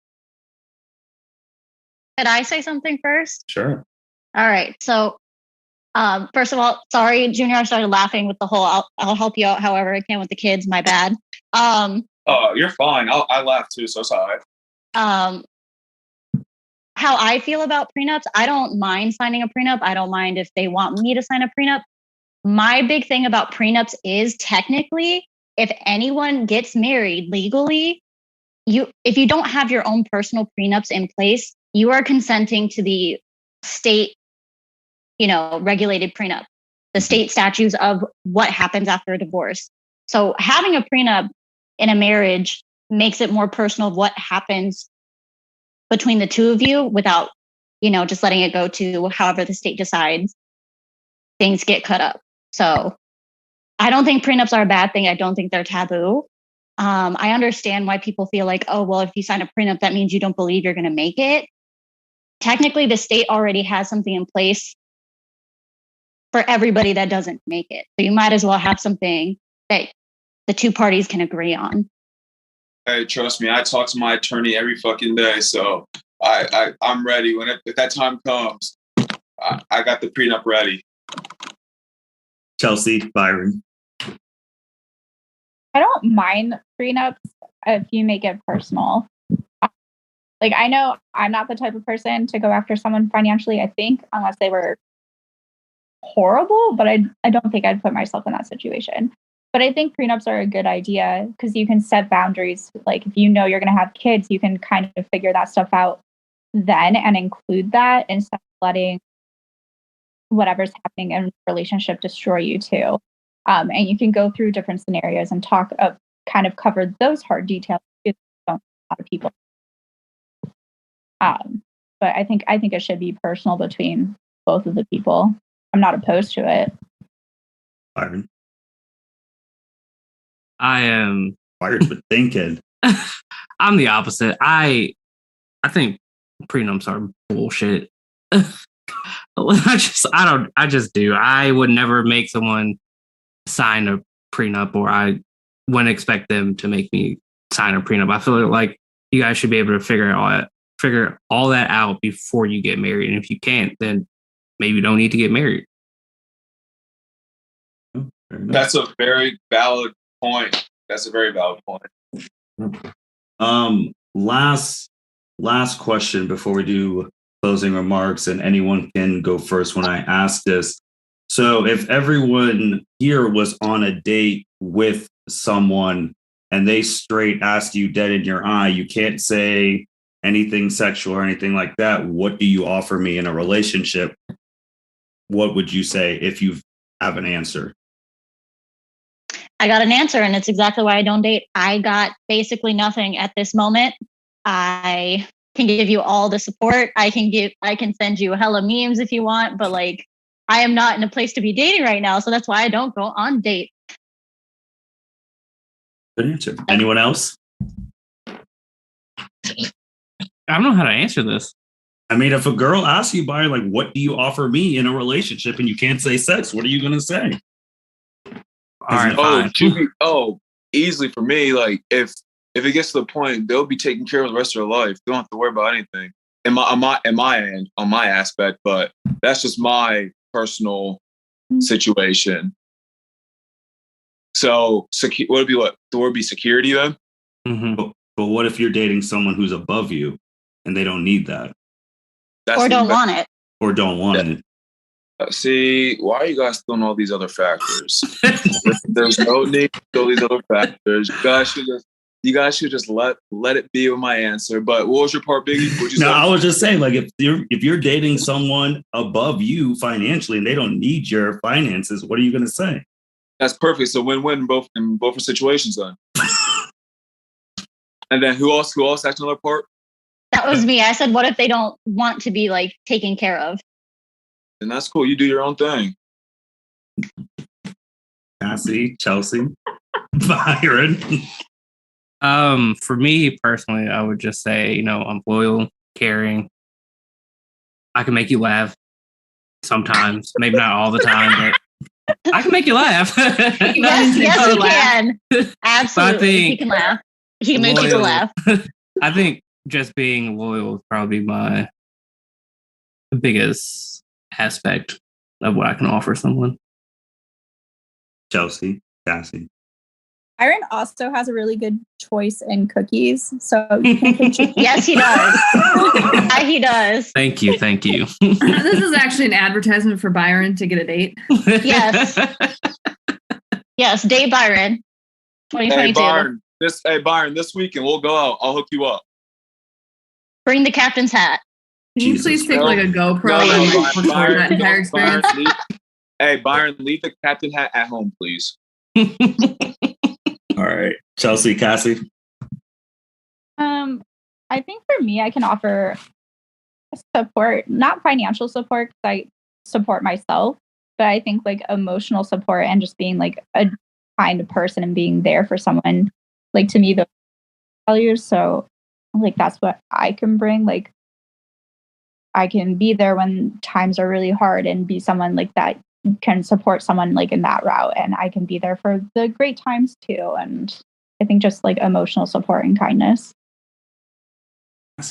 Could I say something first? Sure. All right. So first of all, sorry, Junior, I started laughing with the whole I'll help you out however I can with the kids. My bad. Oh, you're fine. I laugh too, so sorry. how I feel about prenups. I don't mind signing a prenup. I don't mind if they want me to sign a prenup. My big thing about prenups is technically, if anyone gets married legally, if you don't have your own personal prenups in place, you are consenting to the state, regulated prenup, the state statutes of what happens after a divorce. So having a prenup in a marriage makes it more personal of what happens between the two of you without, just letting it go to however the state decides. Things get cut up. So I don't think prenups are a bad thing. I don't think they're taboo. I understand why people feel like, oh, well, if you sign a prenup, that means you don't believe you're going to make it. Technically, the state already has something in place for everybody that doesn't make it. So you might as well have something that the two parties can agree on. Hey, trust me, I talk to my attorney every fucking day, so I'm ready. If that time comes, I got the prenup ready. Chelsea, Byron. I don't mind prenups if you make it personal. Like, I know I'm not the type of person to go after someone financially, I think, unless they were horrible, but I don't think I'd put myself in that situation. But I think prenups are a good idea because you can set boundaries. Like, if you know you're going to have kids, you can kind of figure that stuff out then and include that instead of letting whatever's happening in a relationship destroy you too. And you can go through different scenarios and kind of cover those hard details. Don't a lot of people. But I think it should be personal between both of the people. I'm not opposed to it. Byron. I am. Byron's been thinking. I'm the opposite. I think prenups are bullshit. I just do. I would never make someone sign a prenup, or I wouldn't expect them to make me sign a prenup. I feel like you guys should be able to figure all that out before you get married. And if you can't, then maybe you don't need to get married. That's a very valid point. That's a very valid point. Last question before we do closing remarks, and anyone can go first when I ask this. So if everyone here was on a date with someone and they straight ask you dead in your eye, you can't say anything sexual or anything like that. What do you offer me in a relationship? What would you say if you have an answer? I got an answer, and it's exactly why I don't date. I got basically nothing at this moment. I can give you all the support. I can send you hella memes if you want, but like, I am not in a place to be dating right now. So that's why I don't go on dates. Good answer. Anyone else? I don't know how to answer this. I mean, if a girl asks you, Byron, like, what do you offer me in a relationship, and you can't say sex, what are you going to say? All right, fine. Easily for me, like, if it gets to the point, they'll be taken care of the rest of their life. They don't have to worry about anything on my aspect, but that's just my personal situation. So would it be security then? Mm-hmm. But what if you're dating someone who's above you and they don't need that? Or don't want it. Or don't want it. See, why are you guys throwing all these other factors? There's no need to throw these other factors. You guys should just let it be with my answer. But what was your part, Biggie? No, I was just saying, like, if you're dating someone above you financially and they don't need your finances, what are you going to say? That's perfect. So win-win in both situations then. And then who else asked another part? That was me. I said, what if they don't want to be like taken care of? And that's cool. You do your own thing. Cassie, Chelsea, Byron. For me personally, I would just say, I'm loyal, caring. I can make you laugh sometimes, maybe not all the time, but I can make you laugh. Yes, you can. Absolutely. He can laugh. He can make people laugh. I think just being loyal is probably my biggest aspect of what I can offer someone. Chelsea, Cassie. Byron also has a really good choice in cookies, so you can contribute. Yes, he does. Yeah, he does. Thank you. This is actually an advertisement for Byron to get a date. Yes. Yes, date Byron. 2022. Hey Byron, this weekend we'll go out. I'll hook you up. Bring the captain's hat. Can you Jesus. please take like a GoPro No, and like record Byron, that entire Byron, experience? Byron, leave the captain hat at home, please. All right. Chelsea, Cassie. I think for me, I can offer support, not financial support, because I support myself, but I think like emotional support and just being like a kind person and being there for someone. Like to me, those values. So like that's what I can bring. Like I can be there when times are really hard and be someone like that can support someone like in that route, and I can be there for the great times too. And I think just like emotional support and kindness. I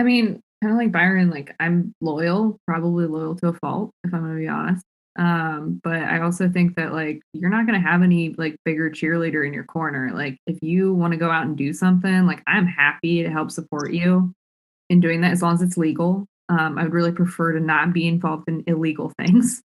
mean, kind of like Byron, like I'm probably loyal to a fault, if I'm gonna be honest. But I also think that like you're not gonna have any like bigger cheerleader in your corner. Like if you want to go out and do something, like I'm happy to help support you in doing that as long as it's legal. I would really prefer to not be involved in illegal things.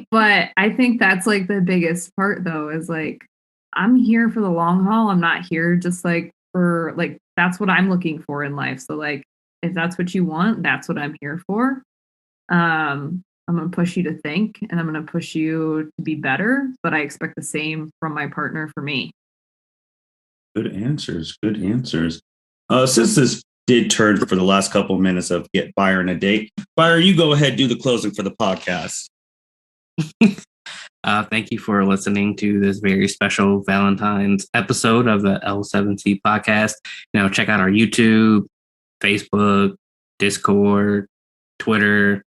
But I think that's like the biggest part though, is like I'm here for the long haul. I'm not here just like for like that's what I'm looking for in life. So like if that's what you want, that's what I'm here for. I'm gonna push you to think and I'm gonna push you to be better, but I expect the same from my partner for me. Good answers. Since this did turn for the last couple of minutes of get Byron a date, Byron, you go ahead, do the closing for the podcast. Thank you for listening to this very special Valentine's episode of the L7C podcast. Check out our YouTube, Facebook, Discord, Twitter.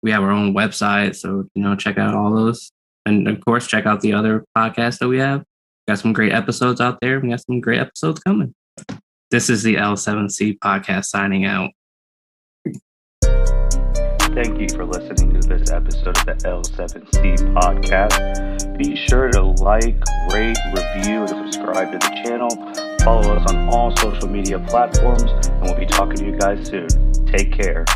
We have our own website, so check out all those, and of course check out the other podcasts that we have. We got some great episodes out there. We got some great episodes coming. This is the L7C podcast signing out. Thank you for listening to this episode of the L7C podcast. Be sure to like, rate, review, and subscribe to the channel. Follow us on all social media platforms, and we'll be talking to you guys soon. Take care.